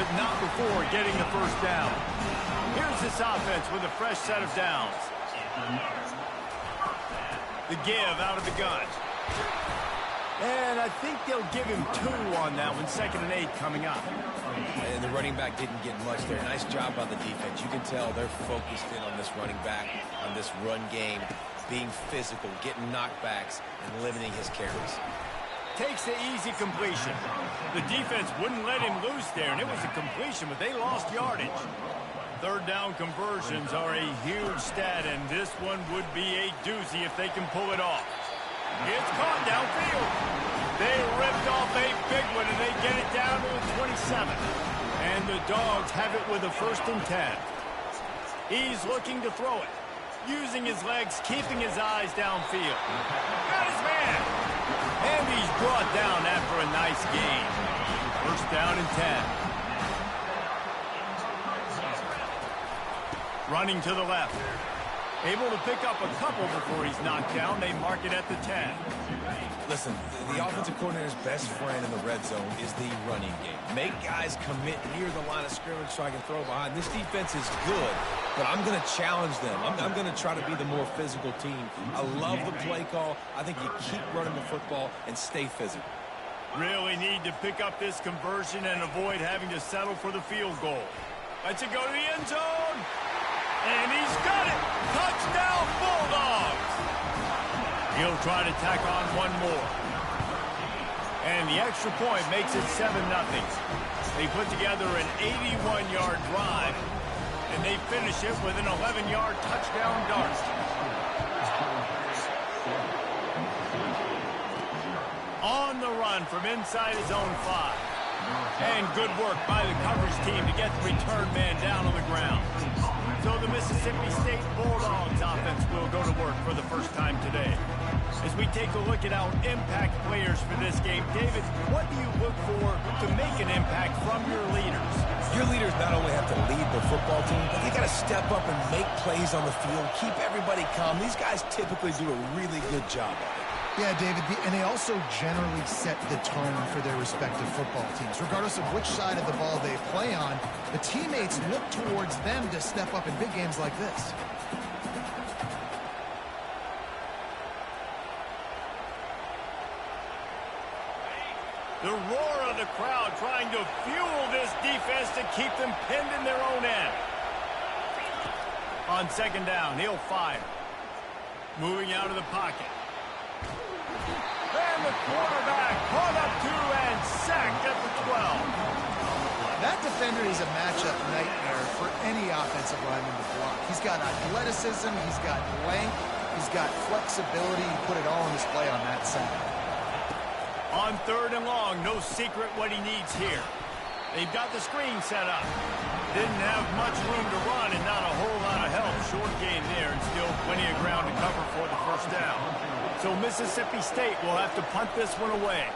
but not before getting the first down. Here's this offense with a fresh set of downs. The give out of the gun. And I think they'll give him 2 on that one. 2nd and 8 coming up. And the running back didn't get much there. Nice job by the defense. You can tell they're focused in on this running back, on this run game, being physical, getting knockbacks, and limiting his carries. Takes the easy completion. The defense wouldn't let him loose there, and it was a completion, but they lost yardage. 3rd down conversions are a huge stat, and this one would be a doozy if they can pull it off. It's caught downfield. They ripped off a big one, and they get it down to the 27. And the Dogs have it with a 1st and 10. He's looking to throw it. Using his legs, keeping his eyes downfield. Got his man. And he's brought down after a nice gain. 1st down and 10. Running to the left. Able to pick up a couple before he's knocked down. They mark it at the 10. Listen, the offensive coordinator's best friend in the red zone is the running game. Make guys commit near the line of scrimmage so I can throw behind. This defense is good, but I'm going to challenge them. I'm going to try to be the more physical team. I love the play call. I think you keep running the football and stay physical. Really need to pick up this conversion and avoid having to settle for the field goal. Let's it go to the end zone. And he's got it! Touchdown, Bulldogs! He'll try to tack on one more. And the extra point makes it 7-0. They put together an 81-yard drive, and they finish it with an 11-yard touchdown dart. On the run from inside his own 5. And good work by the coverage team to get the return man down on the ground. So the Mississippi State Bulldogs offense will go to work for the first time today. As we take a look at our impact players for this game, David, what do you look for to make an impact from your leaders? Your leaders not only have to lead the football team, but they got to step up and make plays on the field, keep everybody calm. These guys typically do a really good job of it. Yeah, David, and they also generally set the tone for their respective football teams. Regardless of which side of the ball they play on, the teammates look towards them to step up in big games like this. The roar of the crowd trying to fuel this defense to keep them pinned in their own end. On 2nd down, he'll fire. Moving out of the pocket. And the quarterback caught up to and sacked at the 12. That defender is a matchup nightmare for any offensive lineman to block. He's got athleticism, he's got length, he's got flexibility. He put it all on display on that side. On 3rd and long, no secret what he needs here. They've got the screen set up. Didn't have much room to run and not a whole lot of help. Short gain there and still plenty of ground to cover for the 1st down. So Mississippi State will have to punt this one away.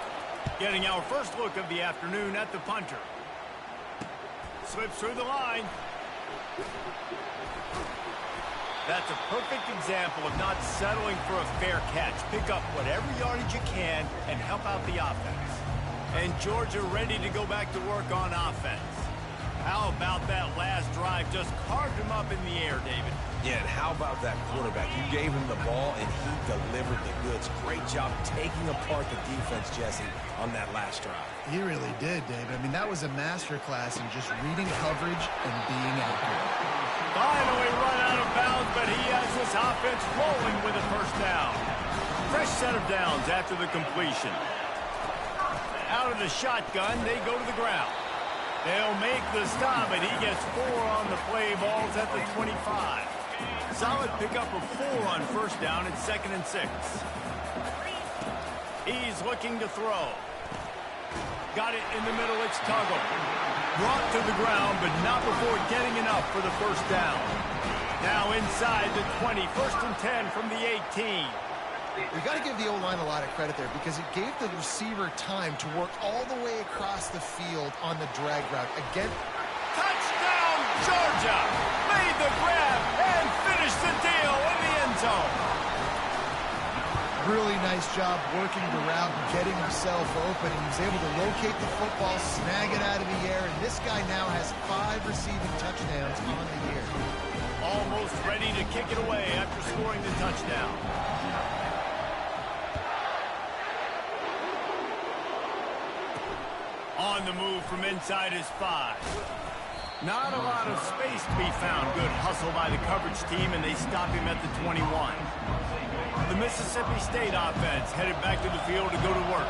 Getting our first look of the afternoon at the punter. Slips through the line. That's a perfect example of not settling for a fair catch. Pick up whatever yardage you can and help out the offense. And Georgia ready to go back to work on offense. How about that last drive? Just carved him up in the air, David. Yeah, and how about that quarterback? You gave him the ball, and he delivered the goods. Great job taking apart the defense, Jesse, on that last drive. He really did, David. I mean, that was a masterclass in just reading coverage and being accurate. Finally run out of bounds, but he has this offense rolling with a 1st down. Fresh set of downs after the completion. Out of the shotgun, they go to the ground. They'll make the stop, and he gets 4 on the play balls at the 25. Solid pickup of 4 on 1st down and 2nd and 6. He's looking to throw. Got it in the middle, it's Tuggle. Brought to the ground, but not before getting enough for the 1st down. Now inside the 20, 1st and 10 from the 18. We got to give the O-line a lot of credit there because it gave the receiver time to work all the way across the field on the drag route. Again, touchdown, Georgia! Made the grab and finished the deal in the end zone. Really nice job working the route and getting himself open. He was able to locate the football, snag it out of the air, and this guy now has 5 receiving touchdowns on the year. Almost ready to kick it away after scoring the touchdown. On the move from inside his 5. Not a lot of space to be found. Good hustle by the coverage team, and they stop him at the 21. The Mississippi State offense headed back to the field to go to work.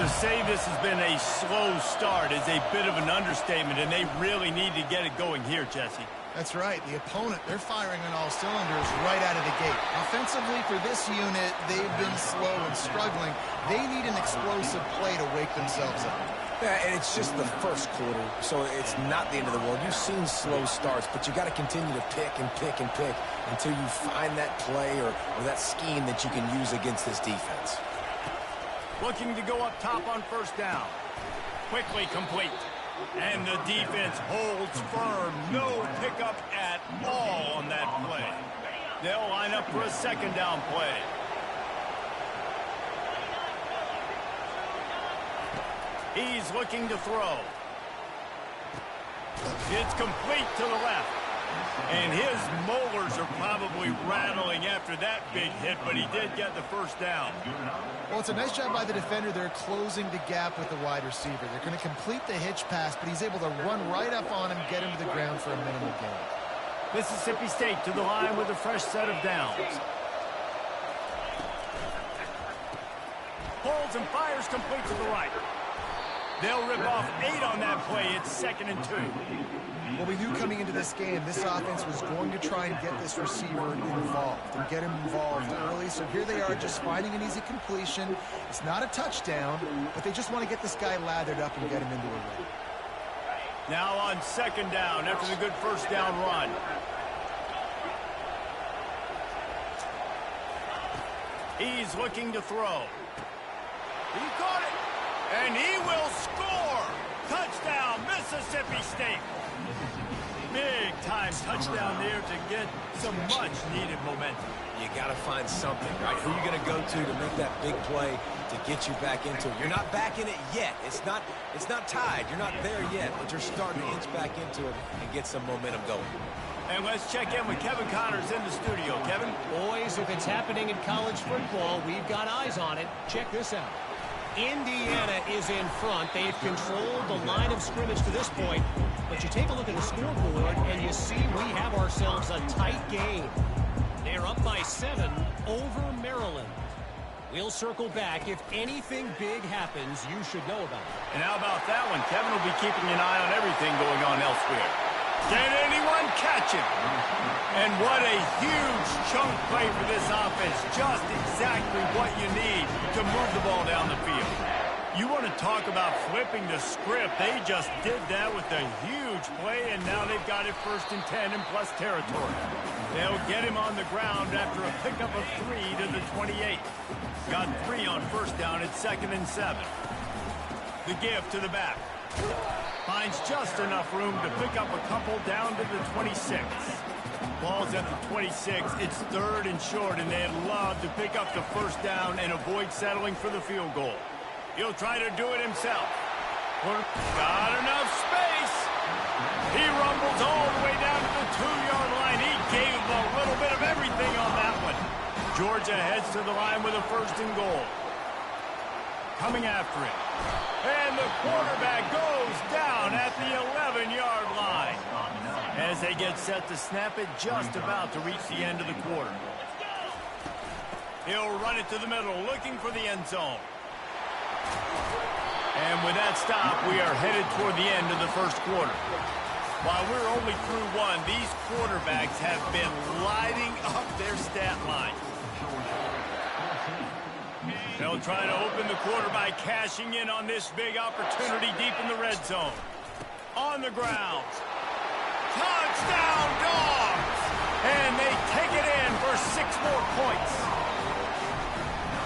To say this has been a slow start is a bit of an understatement, and they really need to get it going here, Jesse. That's right. The opponent, they're firing on all cylinders right out of the gate. Offensively, for this unit, they've been slow and struggling. They need an explosive play to wake themselves up. Yeah, and it's just the first quarter, so it's not the end of the world. You've seen slow starts, but you got to continue to pick and pick and pick until you find that play or that scheme that you can use against this defense. Looking to go up top on first down. Quickly complete. And the defense holds firm. No pickup at all on that play. They'll line up for a second down play. He's looking to throw. It's complete to the left. And his molars are probably rattling after that big hit, but he did get the first down. Well, it's a nice job by the defender. They're closing the gap with the wide receiver. They're going to complete the hitch pass, but he's able to run right up on him, get him to the ground for a minimal gain. Mississippi State to the line with a fresh set of downs. Holds and fires complete to the right. They'll rip off 8 on that play. It's 2nd and 2. Well, we knew coming into this game, this offense was going to try and get this receiver involved and get him involved early. So here they are just finding an easy completion. It's not a touchdown, but they just want to get this guy lathered up and get him into a run. Now on 2nd down after the good first down run. He's looking to throw. He caught it. And he will score! Touchdown, Mississippi State! Big-time touchdown there to get some much-needed momentum. You got to find something, right? Who are you going to go to make that big play to get you back into it? You're not back in it yet. It's not tied. You're not there yet, but you're starting to inch back into it and get some momentum going. And let's check in with Kevin Connors in the studio. Kevin? Boys, if it's happening in college football, we've got eyes on it. Check this out. Indiana is in front. They've controlled the line of scrimmage to this point. But you take a look at the scoreboard, and you see we have ourselves a tight game. They're up by 7 over Maryland. We'll circle back. If anything big happens, you should know about it. And how about that one? Kevin will be keeping an eye on everything going on elsewhere. Can anyone catch him? And what a huge chunk play for this offense. Just exactly what you need to move the ball down the field. You want to talk about flipping the script. They just did that with a huge play, and now they've got it 1st and 10 in plus territory. They'll get him on the ground after a pickup of 3 to the 28. Got 3 on first down at 2nd and 7. The give to the back. Finds just enough room to pick up a couple down to the 26. Ball's at the 26. It's 3rd and short, and they'd love to pick up the first down and avoid settling for the field goal. He'll try to do it himself. Got enough space. He rumbles all the way down to the 2-yard line. He gave a little bit of everything on that one. Georgia heads to the line with a 1st and goal. Coming after it. And the quarterback goes down at the 11-yard line. As they get set to snap it, just about to reach the end of the quarter. He'll run it to the middle, looking for the end zone. And with that stop, we are headed toward the end of the first quarter. While we're only through 1, these quarterbacks have been lighting up their stat line. They'll try to open the quarter by cashing in on this big opportunity deep in the red zone. On the ground. Touchdown, Dogs! And they take it in for 6 more points.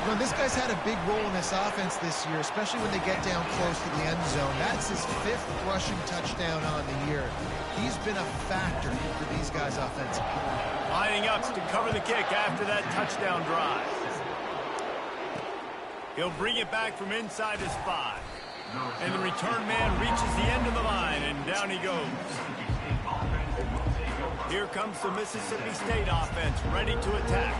You know, this guy's had a big role in this offense this year, especially when they get down close to the end zone. That's his 5th rushing touchdown on the year. He's been a factor for these guys offensively. Lining up to cover the kick after that touchdown drive. He'll bring it back from inside his 5. And the return man reaches the end of the line, and down he goes. Here comes the Mississippi State offense, ready to attack.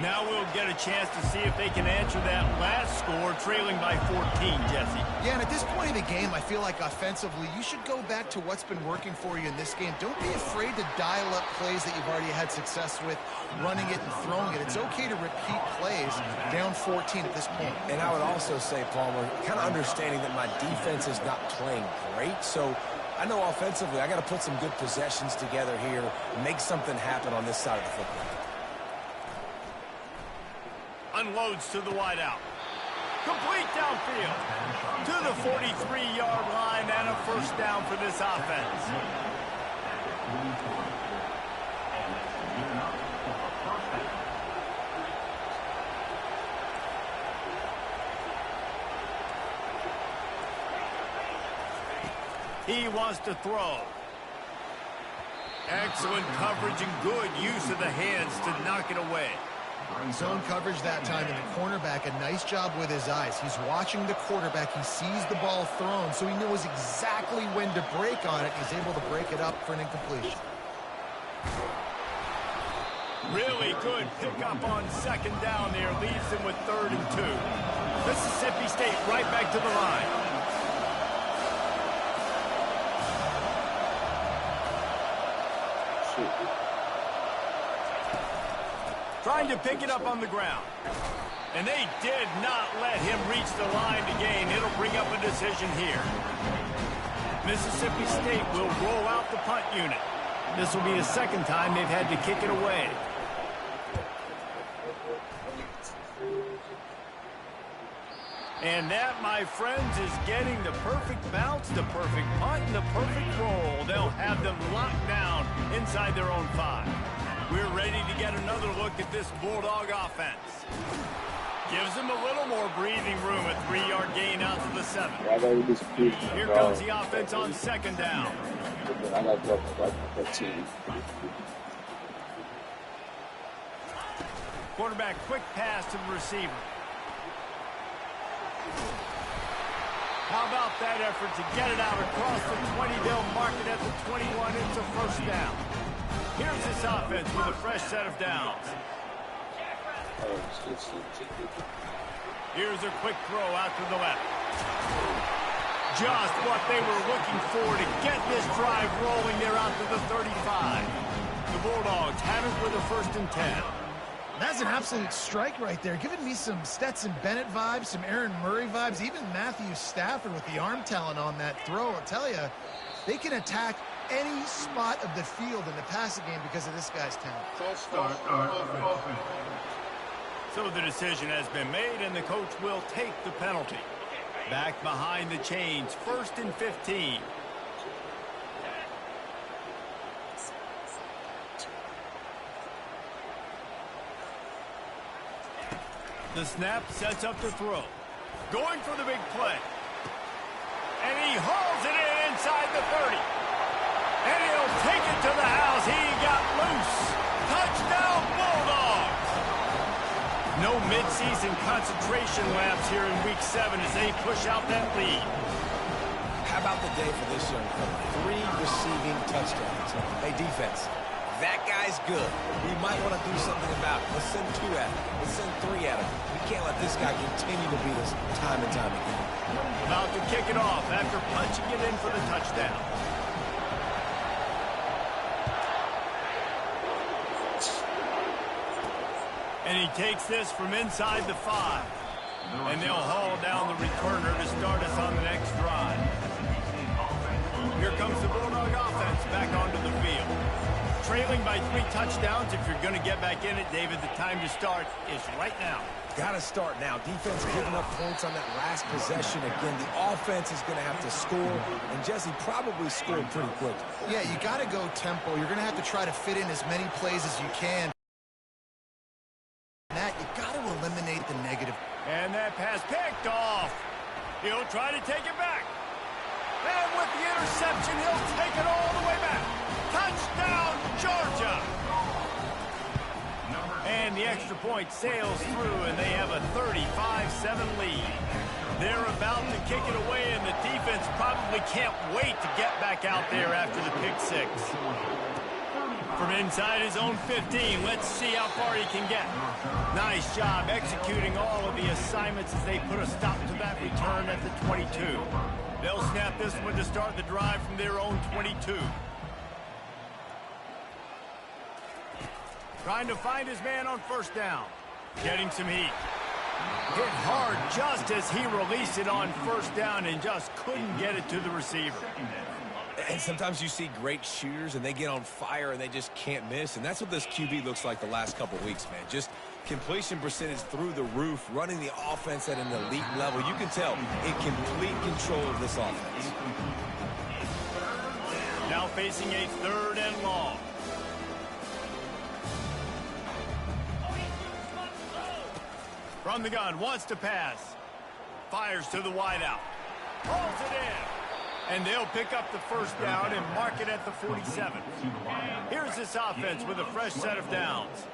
Now we'll get a chance to see if they can answer that last score, trailing by 14, Jesse. Yeah, and at this point in the game, I feel like offensively, you should go back to what's been working for you in this game. Don't be afraid to dial up plays that you've already had success with, running it and throwing it. It's okay to repeat plays down 14 at this point. And I would also say, Palmer, kind of understanding that my defense is not playing great, so I know offensively I got to put some good possessions together here, make something happen on this side of the football. Unloads to the wideout. Complete downfield. To the 43-yard line and a first down for this offense. He wants to throw. Excellent coverage and good use of the hands to knock it away. Zone coverage that time, and the cornerback, a nice job with his eyes. He's watching the quarterback. He sees the ball thrown, so he knows exactly when to break on it. He's able to break it up for an incompletion. Really good pickup on second down there. Leaves them with 3rd and 2. Mississippi State right back to the line. Trying to pick it up on the ground. And they did not let him reach the line to gain. It'll bring up a decision here. Mississippi State will roll out the punt unit. This will be the second time they've had to kick it away. And that, my friends, is getting the perfect bounce, the perfect punt, and the perfect roll. They'll have them locked down inside their own 5. We're ready to get another look at this Bulldog offense. Gives them a little more breathing room, a 3-yard gain out to the 7. Here comes the offense on second down. Quarterback quick pass to the receiver. How about that effort to get it out across the 20? They'll mark it at the 21. It's a first down. Here's this offense with a fresh set of downs. Here's a quick throw out to the left. Just what they were looking for to get this drive rolling. They're out to the 35. The Bulldogs have it with a 1st and 10. That's an absolute strike right there, giving me some Stetson Bennett vibes, some Aaron Murray vibes, even Matthew Stafford with the arm talent on that throw. I'll tell you, they can attack any spot of the field in the passing game because of this guy's talent. So the decision has been made, and the coach will take the penalty. Back behind the chains, 1st and 15. The snap sets up the throw. Going for the big play. And he hauls it in inside the 30. And he'll take it to the house. He got loose. Touchdown, Bulldogs. No midseason concentration laps here in Week 7 as they push out that lead. How about the day for this young fella? 3 receiving touchdowns. Hey, defense, that guy's good. We might want to do something about it. Let's send 2 at him. Let's send 3 at him. We can't let this guy continue to beat us time and time again. About to kick it off after punching it in for the touchdown. And he takes this from inside the 5. And they'll haul down the returner to start us on the next drive. Here comes the Bulldog offense back onto the field. Trailing by 3 touchdowns. If you're going to get back in it, David, the time to start is right now. Got to start now. Defense giving up points on that last possession. Again, the offense is going to have to score, and Jesse probably scored pretty quick. Yeah, you got to go tempo. You're going to have to try to fit in as many plays as you can. That, you got to eliminate the negative. And that pass picked off. He'll try to take it back. And with the interception, he'll take it all the way back. Touchdown, Georgia. And the extra point sails through, and they have a 35-7 lead. They're about to kick it away, and the defense probably can't wait to get back out there after the pick six. From inside his own 15, let's see how far he can get. Nice job executing all of the assignments as they put a stop to that return at the 22. They'll snap this one to start the drive from their own 22. Trying to find his man on first down. Getting some heat. Hit hard just as he released it on first down and just couldn't get it to the receiver. And sometimes you see great shooters and they get on fire and they just can't miss. And that's what this QB looks like the last couple weeks, man. Just completion percentage through the roof, running the offense at an elite level. You can tell in complete control of this offense. Now facing a 3rd and long. From the gun, wants to pass. Fires to the wideout. Pulls it in. And they'll pick up the first down and mark it at the 47. Here's this offense with a fresh set of downs.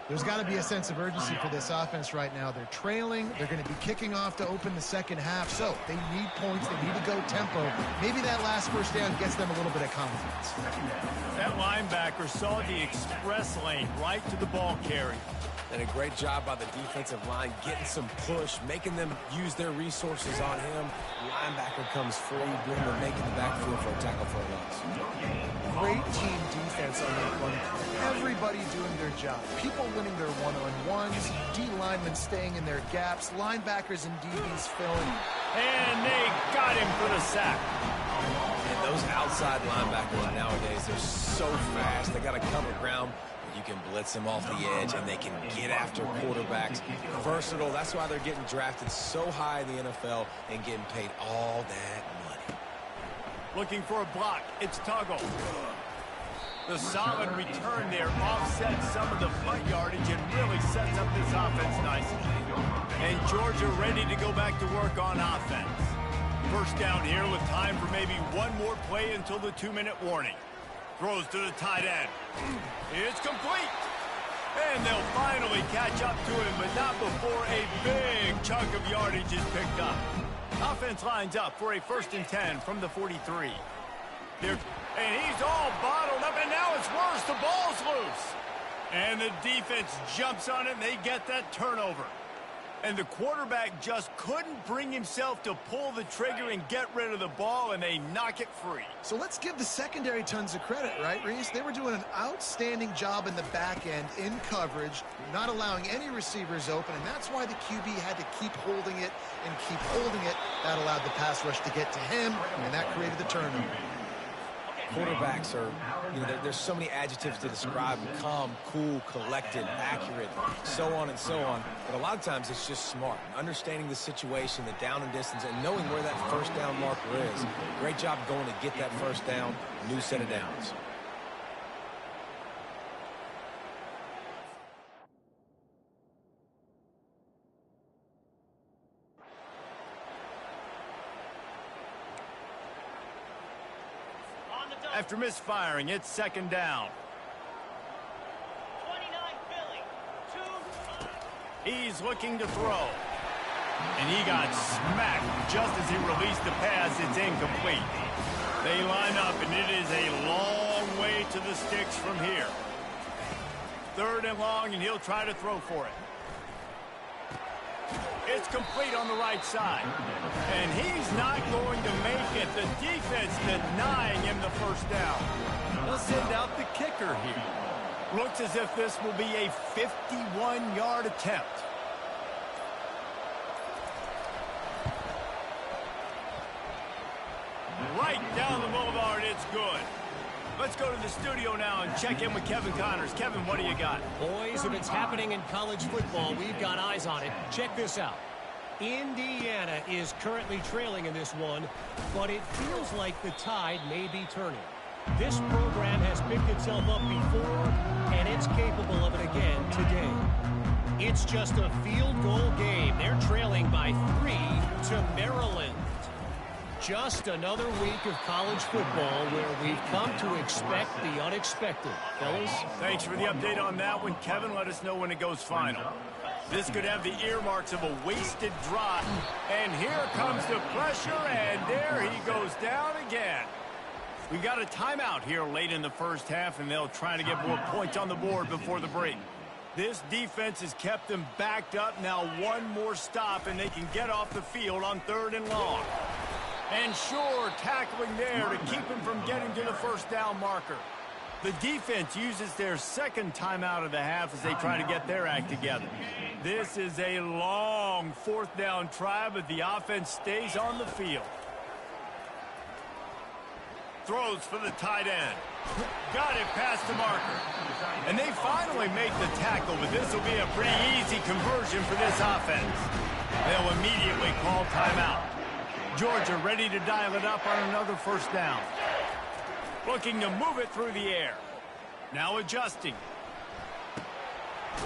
There's got to be a sense of urgency for this offense right now. They're trailing. They're going to be kicking off to open the second half. So they need points. They need to go tempo. Maybe that last first down gets them a little bit of confidence. That linebacker saw the express lane right to the ball carrier. And a great job by the defensive line getting some push, making them use their resources on him. Linebacker comes free, bring him making the backfield for a tackle for a loss. Great team defense on that one. Everybody doing their job. People winning their one-on-ones, D linemen staying in their gaps, linebackers and DBs filling. And they got him for the sack. And those outside linebackers nowadays, they're so fast. They got to cover ground. You can blitz them off the edge, and they can get after quarterbacks. Versatile. That's why they're getting drafted so high in the NFL and getting paid all that money. Looking for a block. It's Tuggle. The solid return there offsets some of the punt yardage and really sets up this offense nicely. And Georgia ready to go back to work on offense. First down here with time for maybe one more play until the 2-minute warning. Throws to the tight end. It's complete. And they'll finally catch up to him, but not before a big chunk of yardage is picked up. Offense lines up for a 1st and 10 from the 43. And he's all bottled up, and now it's worse. The ball's loose. And the defense jumps on it, and they get that turnover. And the quarterback just couldn't bring himself to pull the trigger and get rid of the ball, and they knock it free. So let's give the secondary tons of credit, right, Reese? They were doing an outstanding job in the back end, in coverage, not allowing any receivers open, and that's why the QB had to keep holding it and keep holding it. That allowed the pass rush to get to him, and that created the turnover. Quarterbacks are, there's so many adjectives to describe them. Calm, cool, collected, accurate, so on and so on. But a lot of times it's just smart. Understanding the situation, the down and distance, and knowing where that first down marker is. Great job going to get that first down. New set of downs. After misfiring, it's 2nd down. 29 Philly. He's looking to throw. And he got smacked just as he released the pass. It's incomplete. They line up, and it is a long way to the sticks from here. 3rd and long, and he'll try to throw for it. It's complete on the right side. And he's not going to make it. The defense denying him the first down. They'll send out the kicker here. Looks as if this will be a 51-yard attempt. Right down the boulevard, it's good. Let's go to the studio now and check in with Kevin Connors. Kevin, what do you got? Boys, if it's happening in college football, we've got eyes on it. Check this out. Indiana is currently trailing in this one, but it feels like the tide may be turning. This program has picked itself up before, and it's capable of it again today. It's just a field goal game. They're trailing by 3 to Maryland. Just another week of college football where we've come to expect the unexpected. Fellas? Thanks for the update on that one, Kevin. Let us know when it goes final. This could have the earmarks of a wasted drive. And here comes the pressure, and there he goes down again. We've got a timeout here late in the first half, and they'll try to get more points on the board before the break. This defense has kept them backed up. Now one more stop, and they can get off the field on 3rd and long. And sure, tackling there to keep him from getting to the first down marker. The defense uses their second timeout of the half as they try to get their act together. This is a long 4th down try, but the offense stays on the field. Throws for the tight end. Got it past the marker. And they finally make the tackle, but this will be a pretty easy conversion for this offense. They'll immediately call timeout. Georgia ready to dial it up on another 1st down. Looking to move it through the air. Now adjusting.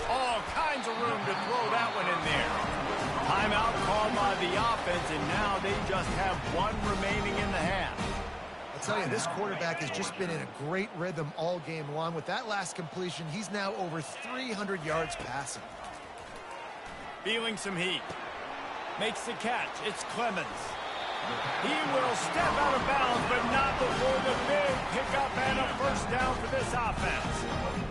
All kinds of room to throw that one in there. Timeout called by the offense, and now they just have one remaining in the half. I'll tell you, this quarterback has just been in a great rhythm all game long. With that last completion, he's now over 300 yards passing. Feeling some heat. Makes the catch. It's Clemens. He will step out of bounds, but not before the big pickup and a 1st down for this offense.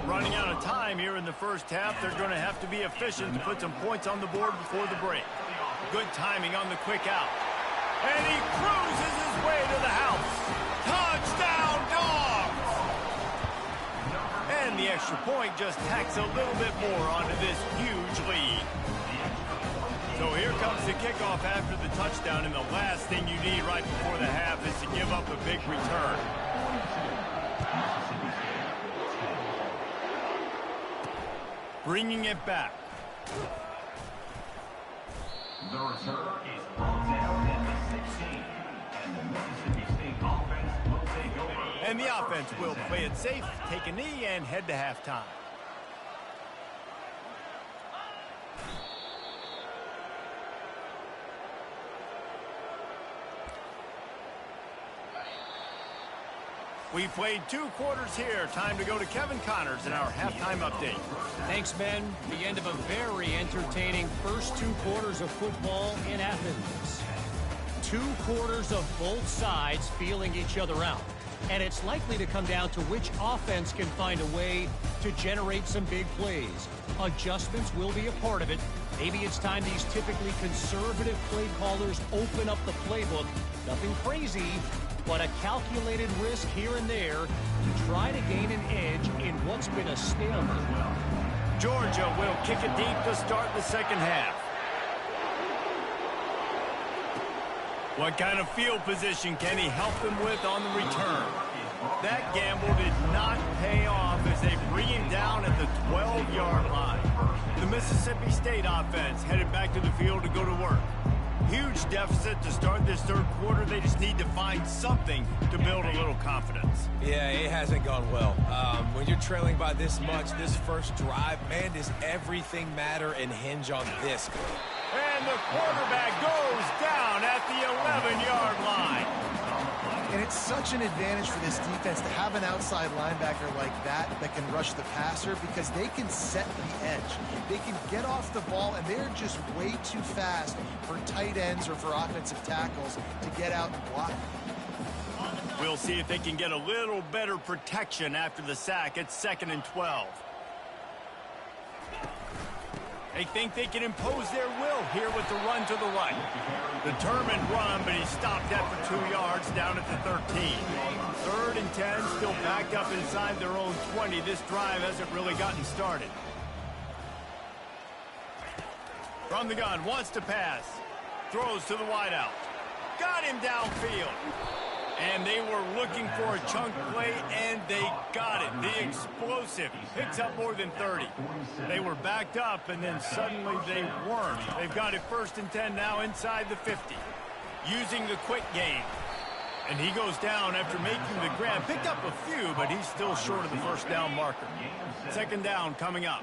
Running out of time here in the first half. They're going to have to be efficient to put some points on the board before the break. Good timing on the quick out. And he cruises his way to the house. Touchdown, Dogs! And the extra point just tacks a little bit more onto this huge lead. So here comes the kickoff after the touchdown, and the last thing you need right before the half is to give up a big return. Bringing it back. The return is brought down at the 16, and the Mississippi State offense will take over. And the offense will play it safe, take a knee, and head to halftime. We played 2 quarters here. Time to go to Kevin Connors in our halftime update. Thanks, Ben. The end of a very entertaining first 2 quarters of football in Athens. 2 quarters of both sides feeling each other out. And it's likely to come down to which offense can find a way to generate some big plays. Adjustments will be a part of it. Maybe it's time these typically conservative play callers open up the playbook. Nothing crazy, but a calculated risk here and there to try to gain an edge in what's been a stalemate. Georgia will kick it deep to start the second half. What kind of field position can he help them with on the return? That gamble did not pay off as they bring him down at the 12-yard line. The Mississippi State offense headed back to the field to go to work. Huge deficit to start this 3rd quarter. They just need to find something to build a little confidence. Yeah, it hasn't gone well. When you're trailing by this much, this first drive, man, does everything matter and hinge on this. And the quarterback goes down at the 11-yard line. And it's such an advantage for this defense to have an outside linebacker like that can rush the passer because they can set the edge. They can get off the ball, and they're just way too fast for tight ends or for offensive tackles to get out and block. We'll see if they can get a little better protection after the sack. It's 2nd and 12. They think they can impose their will here with the run to the right. Determined run, but he stopped that for 2 yards down at the 13. 3rd and 10, still backed up inside their own 20. This drive hasn't really gotten started. From the gun, wants to pass. Throws to the wideout. Got him downfield. And they were looking for a chunk play, and they got it. The explosive picks up more than 30. They were backed up, and then suddenly they weren't. They've got it 1st and 10 now inside the 50. Using the quick game. And he goes down after making the grab. Picked up a few, but he's still short of the 1st down marker. 2nd down coming up.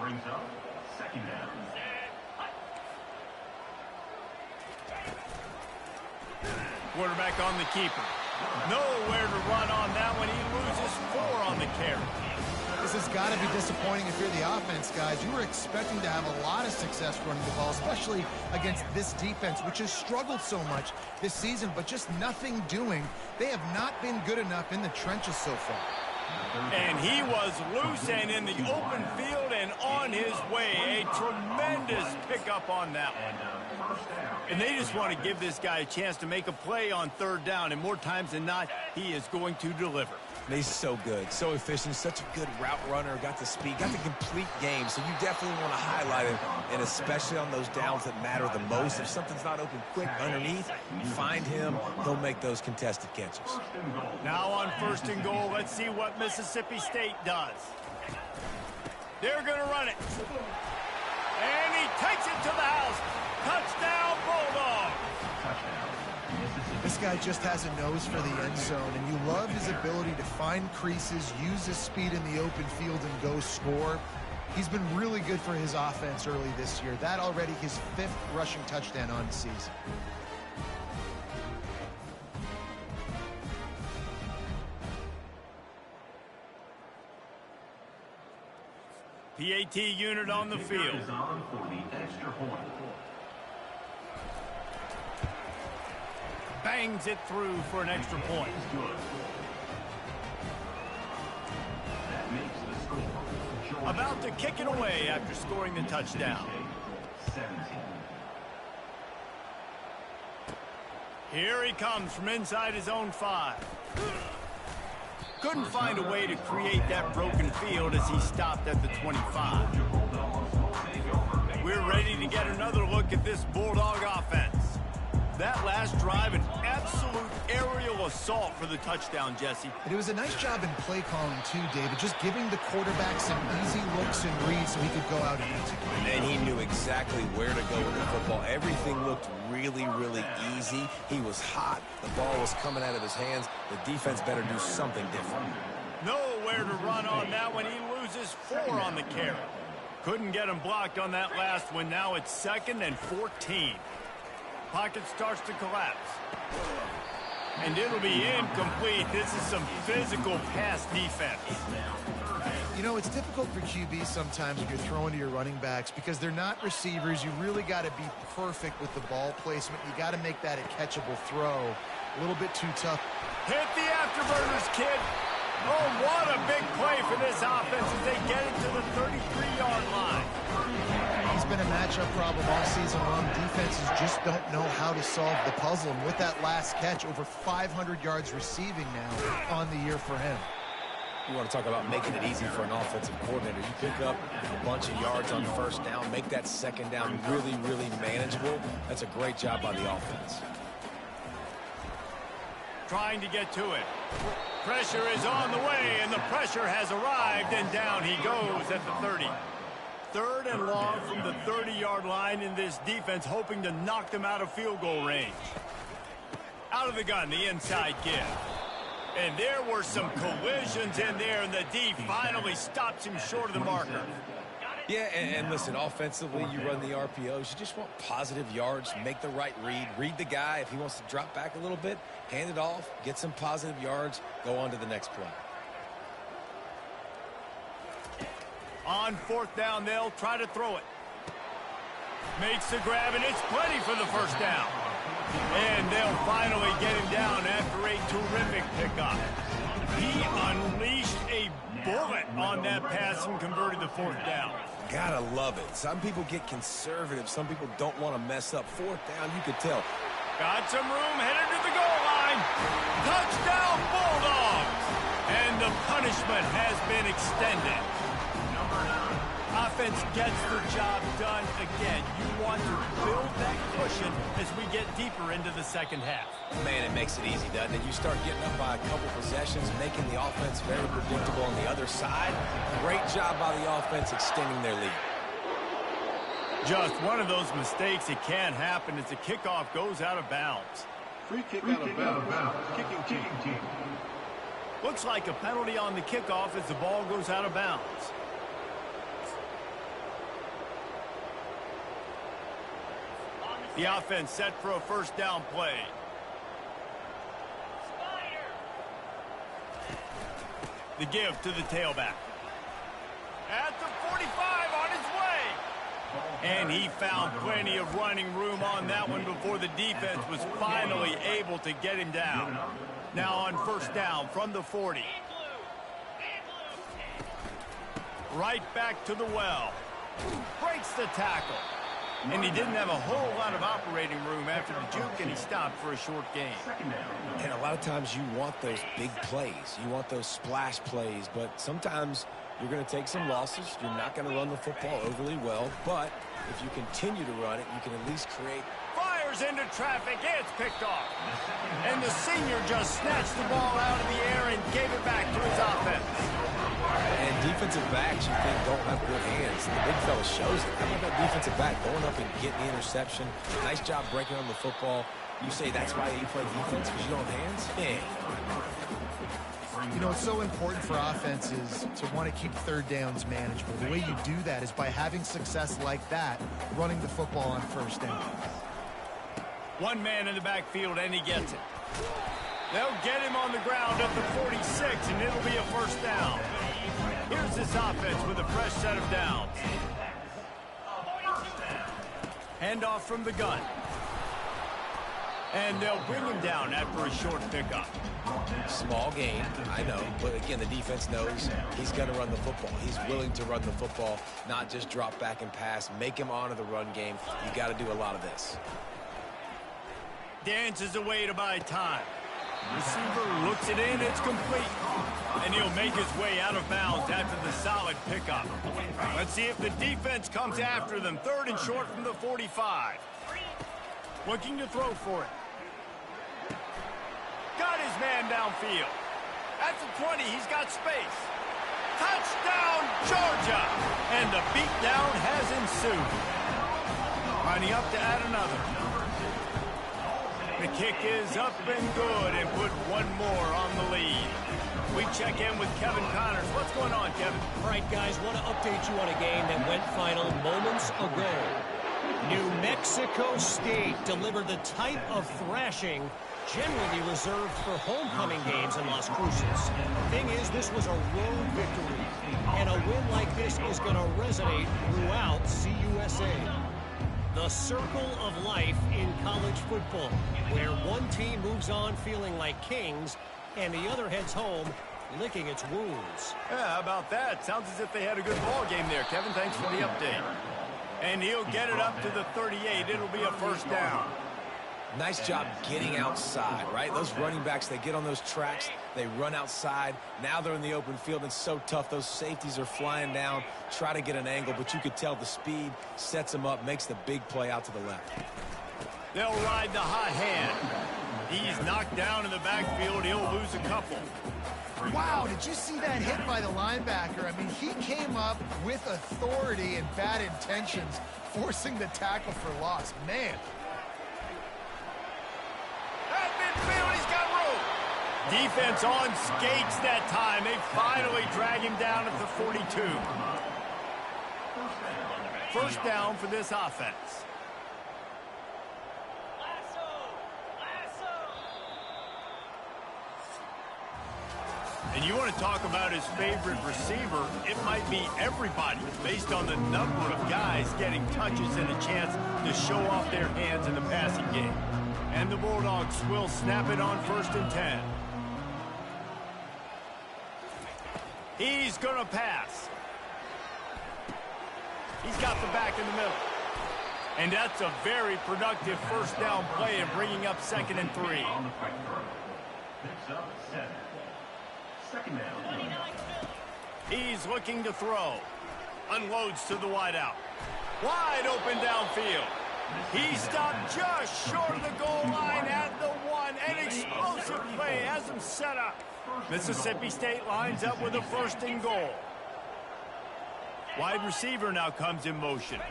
quarterback on the keeper. Nowhere to run on that one. He loses 4 on the carry. This has got to be disappointing if you're the offense, guys. You were expecting to have a lot of success running the ball, especially against this defense, which has struggled so much this season, but just nothing doing. They have not been good enough in the trenches so far. And he was loose and in the open field and on his way. A tremendous pickup on that one. And they just want to give this guy a chance to make a play on 3rd down, and more times than not, he is going to deliver. He's so good, so efficient, such a good route runner, got the speed, got the complete game, so you definitely want to highlight him, and especially on those downs that matter the most. If something's not open quick underneath, find him, he'll make those contested catches. Now on 1st and goal, let's see what Mississippi State does. They're going to run it. And he takes it to the house. Touchdown, Bulldog. This guy just has a nose for the end zone, and you love his ability to find creases, use his speed in the open field, and go score. He's been really good for his offense early this year. That already his 5th rushing touchdown on the season. PAT unit on the field. Bangs it through for an extra point. About to kick it away after scoring the touchdown. Here he comes from inside his own 5. Couldn't find a way to create that broken field as he stopped at the 25. We're ready to get another look at this Bulldog offense. That last drive, an absolute aerial assault for the touchdown, Jesse. It was a nice job in play calling, too, David, just giving the quarterback some easy looks and reads so he could go out and execute. And then he knew exactly where to go with the football. Everything looked really, really easy. He was hot. The ball was coming out of his hands. The defense better do something different. Nowhere to run on that one. He loses 4 on the carry. Couldn't get him blocked on that last one. Now it's 2nd and 14. Pocket starts to collapse. And it'll be incomplete. This is some physical pass defense. You know, it's difficult for QB sometimes when you're throwing to your running backs because they're not receivers. You really got to be perfect with the ball placement. You got to make that a catchable throw. A little bit too tough. Hit the afterburners, kid. Oh, what a big play for this offense as they get it to the 33-yard line. He's been a matchup problem all season long. Defenses just don't know how to solve the puzzle. And with that last catch, over 500 yards receiving now on the year for him. You want to talk about making it easy for an offensive coordinator. You pick up a bunch of yards on 1st down, make that 2nd down really, really manageable. That's a great job by the offense. Trying to get to it. Pressure is on the way, and the pressure has arrived, and down he goes at the 30. 3rd and long from the 30-yard line in this defense, hoping to knock them out of field goal range. Out of the gun, the inside give. And there were some collisions in there, and the D finally stops him short of the marker. Yeah, and listen, offensively, you run the RPOs. You just want positive yards, make the right read the guy. If he wants to drop back a little bit, hand it off, get some positive yards, go on to the next play. On 4th down, they'll try to throw it. Makes the grab, and it's plenty for the 1st down. And they'll finally get him down after a terrific pickup. He unleashed a bullet on that pass and converted the 4th down. Gotta love it. Some people get conservative. Some people don't want to mess up. 4th down, you could tell. Got some room, headed to the goal line. Touchdown, Bulldogs! And the punishment has been extended. Offense gets the job done again. You want to build that cushion as we get deeper into the 2nd half. Man, it makes it easy, doesn't it? You start getting up by a couple possessions, making the offense very predictable on the other side. Great job by the offense extending their lead. Just one of those mistakes that can happen as the kickoff goes out of bounds. Free kick out of bounds. Kicking team. Looks like a penalty on the kickoff as the ball goes out of bounds. The offense set for a 1st down play. The give to the tailback. At the 45 on his way. And he found plenty of running room on that one before the defense was finally able to get him down. Now on first down from the 40. Right back to the well. Breaks the tackle. And he didn't have a whole lot of operating room after the juke, and he stopped for a short gain. And a lot of times you want those big plays. You want those splash plays, but sometimes you're going to take some losses. You're not going to run the football overly well, but if you continue to run it, you can at least create. Fires into traffic. It's picked off. And the senior just snatched the ball out of the air and gave it back to his offense. And defensive backs, you think, don't have good hands. The big fella shows it. How about that defensive back going up and getting the interception? Nice job breaking on the football. You say that's why you play defense, because you don't have hands? Yeah. You know, it's so important for offenses to want to keep third downs manageable. The way you do that is by having success like that, running the football on first down. One man in the backfield, and he gets it. They'll get him on the ground at the 46, and it'll be a first down. Here's this offense with a fresh set of downs. Handoff from the gun. And they'll bring him down after a short pickup. Small gain, I know, but again, the defense knows he's going to run the football. He's willing to run the football, not just drop back and pass, make him honor the run game. You got to do a lot of this. Dances away to buy time. Receiver looks it in, it's complete. And he'll make his way out of bounds after the solid pickup. Let's see if the defense comes after them. Third and short from the 45. Looking to throw for it. Got his man downfield. At the 20, he's got space. Touchdown, Georgia! And the beatdown has ensued. Lining up to add another. The kick is up and good and put one more on the lead. We check in with Kevin Connors. What's going on, Kevin? All right, guys, want to update you on a game that went final moments ago. New Mexico State delivered the type of thrashing generally reserved for homecoming games in Las Cruces. Thing is, this was a road victory, and a win like this is going to resonate throughout CUSA. The circle of life in college football, where one team moves on feeling like kings, and the other heads home licking its wounds. Yeah, how about that? Sounds as if they had a good ball game there, Kevin. Thanks for the update. And he'll get it up to the 38. It'll be a first down. Nice job getting outside, right? Those running backs, they get on those tracks, they run outside. Now they're in the open field. It's so tough. Those safeties are flying down, try to get an angle, but you could tell the speed sets them up, makes the big play out to the left. They'll ride the hot hand. He's knocked down in the backfield. He'll lose a couple. Wow, did you see that hit by the linebacker? I mean, he came up with authority and bad intentions, forcing the tackle for loss. Man. At midfield, he's got room. Defense on skates that time. They finally drag him down at the 42. First down for this offense. And you want to talk about his favorite receiver, it might be everybody based on the number of guys getting touches and a chance to show off their hands in the passing game. And the Bulldogs will snap it on first and 10. He's going to pass. He's got the back in the middle. And that's a very productive first down play and bringing up 2nd and 3. Picks up 7. Second down. He's looking to throw. Unloads to the wideout. Wide open downfield. He stopped just short of the goal line at the 1. An explosive play has him set up. Mississippi State lines up with a 1st and goal. Wide receiver now comes in motion.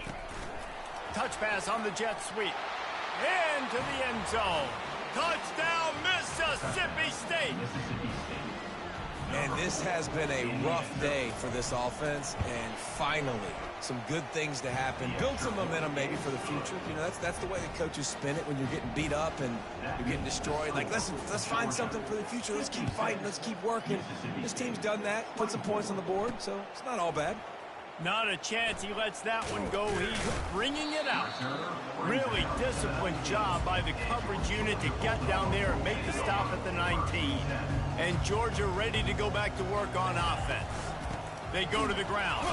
Touch pass on the jet sweep. Into the end zone. Touchdown, Mississippi State. And this has been a rough day for this offense, and finally, some good things to happen. Build some momentum maybe for the future. You know, that's the way the coaches spin it when you're getting beat up and you're getting destroyed. Like, listen, let's find something for the future. Let's keep fighting. Let's keep working. This team's done that, put some points on the board, so it's not all bad. Not a chance he lets that one go. He's bringing it out. Really disciplined job by the coverage unit to get down there and make the stop at the 19. And Georgia ready to go back to work on offense. They go to the ground.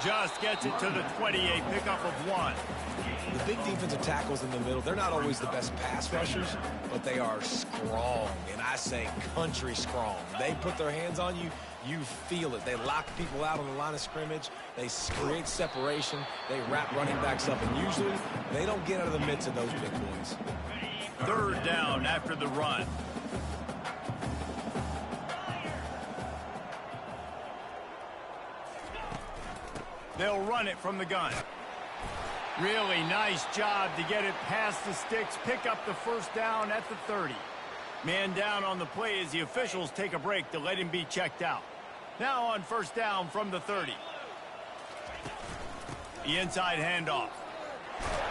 Just gets it to the 28, pickup of 1. The big defensive tackles in the middle, they're not always the best pass rushers, but they are strong, and I say country strong. They put their hands on you, you feel it. They lock people out on the line of scrimmage. They create separation. They wrap running backs up, and usually they don't get out of the midst of those big boys. 3rd down after the run. They'll run it from the gun. Really nice job to get it past the sticks, pick up the 1st down at the 30. Man down on the play as the officials take a break to let him be checked out. Now on 1st down from the 30. The inside handoff.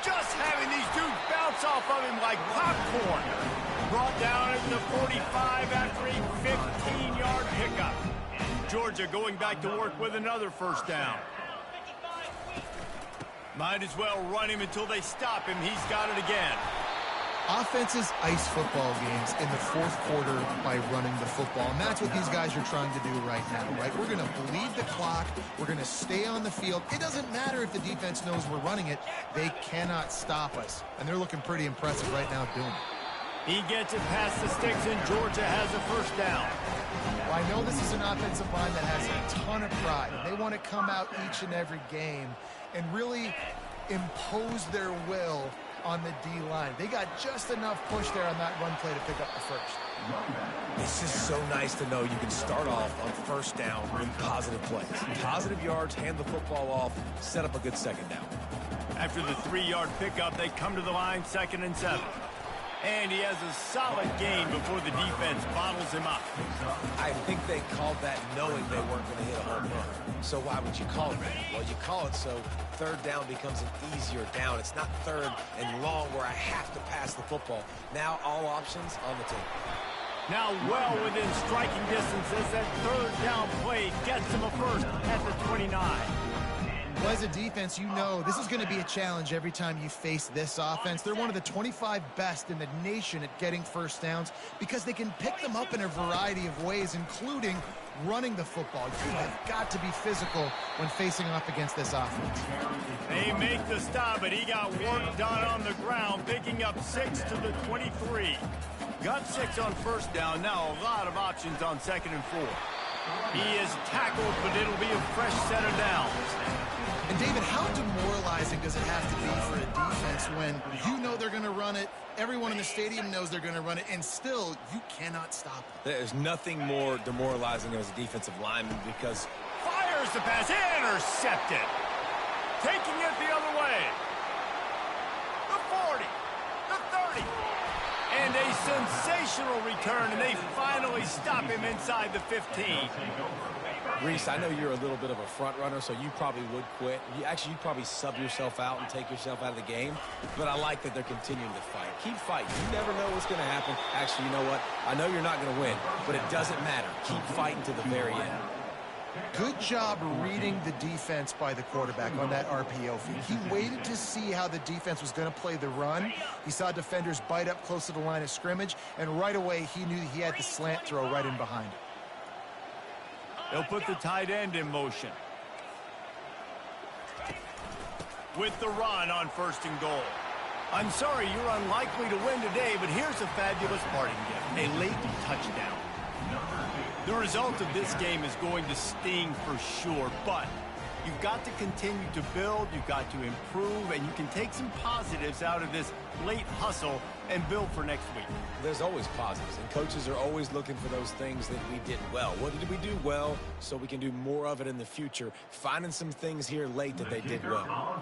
Just having these dudes bounce off of him like popcorn. Brought down at the 45 after a 15-yard pickup. Georgia going back to work with another 1st down. Might as well run him until they stop him. He's got it again. Offenses ice football games in the 4th quarter by running the football. And that's what these guys are trying to do right now, right? We're going to bleed the clock. We're going to stay on the field. It doesn't matter if the defense knows we're running it. They cannot stop us. And they're looking pretty impressive right now doing it. He gets it past the sticks, and Georgia has a 1st down. Well, I know this is an offensive line that has a ton of pride. They want to come out each and every game and really impose their will on the D-line. They got just enough push there on that run play to pick up the 1st. It's just so nice to know you can start off on 1st down with positive plays. Positive yards, hand the football off, set up a good 2nd down. After the 3-yard pickup, they come to the line, 2nd and 7. And he has a solid gain before the defense bottles him up. I think they called that knowing they weren't going to hit a home run. So why would you call it that? Well, you call it so 3rd down becomes an easier down. It's not 3rd and long where I have to pass the football. Now all options on the table. Now well within striking distance as that 3rd down play gets him a 1st at the 29. Well, as a defense, you know this is going to be a challenge every time you face this offense. They're one of the 25 best in the nation at getting 1st downs because they can pick them up in a variety of ways, including running the football. You have got to be physical when facing off against this offense. They make the stop, but he got work done on the ground, picking up 6 to the 23. Got 6 on 1st down. Now a lot of options on 2nd and 4. He is tackled, but it'll be a fresh set of downs. And David, how demoralizing does it have to be for a defense when you know they're going to run it, everyone in the stadium knows they're going to run it, and still you cannot stop it? There's nothing more demoralizing as a defensive lineman because Fires the pass, intercepted. Taking it the other way. The 40, the 30. And a sensational return, and they finally stop him inside the 15. Reese, I know you're a little bit of a front runner, so you probably would quit. You'd probably sub yourself out and take yourself out of the game. But I like that they're continuing to fight. Keep fighting. You never know what's going to happen. Actually, you know what? I know you're not going to win, but it doesn't matter. Keep fighting to the very end. Good job reading the defense by the quarterback on that RPO feed. He waited to see how the defense was going to play the run. He saw defenders bite up close to the line of scrimmage, and right away he knew he had the slant throw right in behind it. They'll put the tight end in motion. With the run on 1st and goal. I'm sorry you're unlikely to win today, but here's a fabulous parting gift. A late touchdown. The result of this game is going to sting for sure, but you've got to continue to build, you've got to improve, and you can take some positives out of this late hustle and build for next week. There's always positives, and coaches are always looking for those things that we did well. What did we do well so we can do more of it in the future? Finding some things here late that they did well.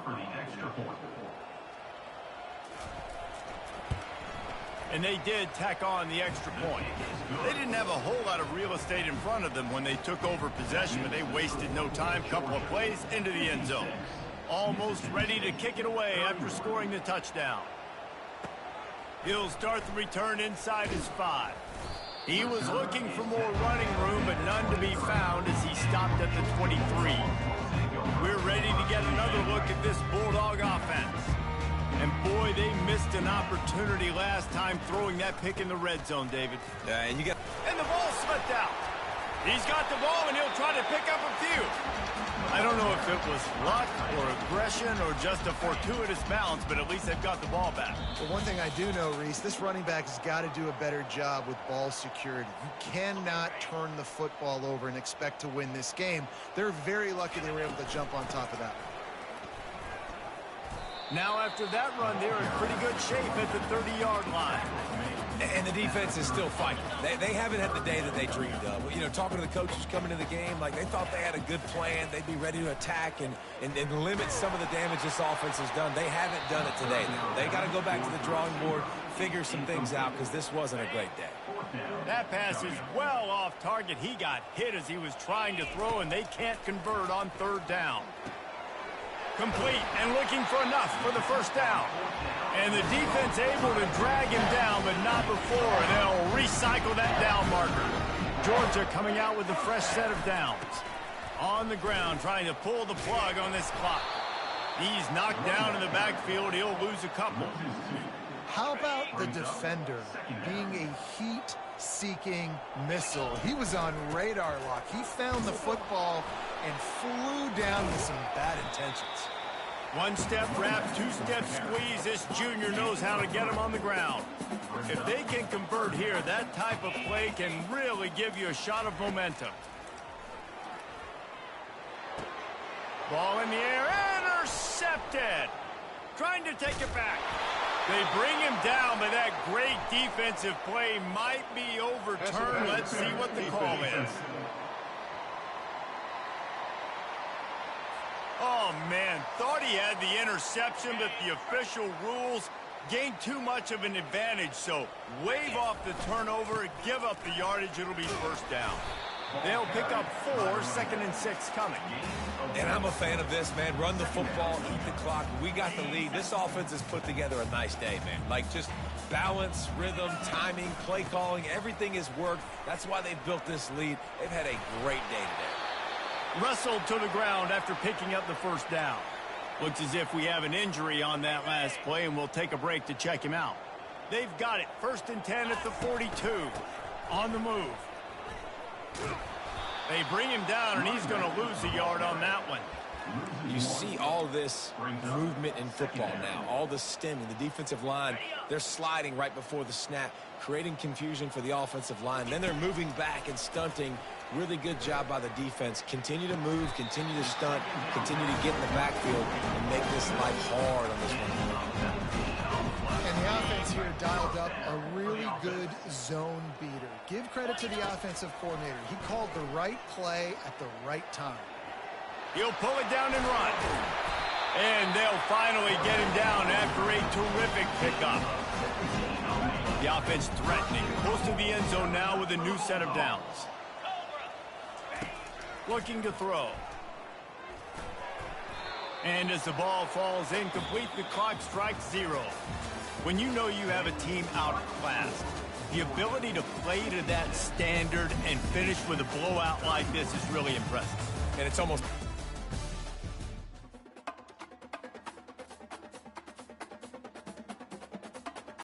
And they did tack on the extra point. They didn't have a whole lot of real estate in front of them when they took over possession, but they wasted no time. Couple of plays into the end zone. Almost ready to kick it away after scoring the touchdown. He'll start the return inside his 5. He was looking for more running room, but none to be found as he stopped at the 23. We're ready to get another look at this Bulldog offense. And boy, they missed an opportunity last time throwing that pick in the red zone, David. Yeah, and the ball slipped out. He's got the ball, and he'll try to pick up a few. I don't know if it was luck or aggression or just a fortuitous bounce, but at least they've got the ball back. But one thing I do know, Reese, this running back has got to do a better job with ball security. You cannot turn the football over and expect to win this game. They're very lucky they were able to jump on top of that. Now after that run, they're in pretty good shape at the 30-yard line. And the defense is still fighting. They haven't had the day that they dreamed of. You know, talking to the coaches coming into the game, like they thought they had a good plan. They'd be ready to attack and limit some of the damage this offense has done. They haven't done it today. They got to go back to the drawing board, figure some things out, because this wasn't a great day. That pass is well off target. He got hit as he was trying to throw, and they can't convert on 3rd down. Complete and looking for enough for the 1st down. And the defense able to drag him down, but not before. They'll recycle that down marker. Georgia coming out with a fresh set of downs. On the ground, trying to pull the plug on this clock. He's knocked down in the backfield. He'll lose a couple. How about the defender being a heat-seeking missile? He was on radar lock. He found the football and flew down with some bad intentions. 1-step wrap, 2-step squeeze. This junior knows how to get him on the ground. If they can convert here, that type of play can really give you a shot of momentum. Ball in the air, intercepted. Trying to take it back. They bring him down, but that great defensive play might be overturned. Let's see what the call is. Oh, man, thought he had the interception, but the official rules gained too much of an advantage, so wave off the turnover, give up the yardage, it'll be 1st down. They'll pick up 4, 2nd and 6 coming. And I'm a fan of this, man. Run the football, eat the clock. We got the lead. This offense has put together a nice day, man. Like, just balance, rhythm, timing, play calling, everything has worked. That's why they've built this lead. They've had a great day today. Wrestled to the ground after picking up the 1st down. Looks as if we have an injury on that last play, and we'll take a break to check him out. They've got it. 1st and 10 at the 42. On the move. They bring him down, and he's going to lose a yard on that one. You see all this movement in football now, all the stemming, the defensive line, they're sliding right before the snap, creating confusion for the offensive line. Then they're moving back and stunting. Really good job by the defense. Continue to move, continue to stunt, continue to get in the backfield and make this life hard on this one. And the offense here dialed up a really good zone beater. Give credit to the offensive coordinator. He called the right play at the right time. He'll pull it down and run. And they'll finally get him down after a terrific pickup. The offense threatening. Close to the end zone now with a new set of downs. Looking to throw. And as the ball falls incomplete, the clock strikes 0. When you know you have a team outclassed, the ability to play to that standard and finish with a blowout like this is really impressive. And it's almost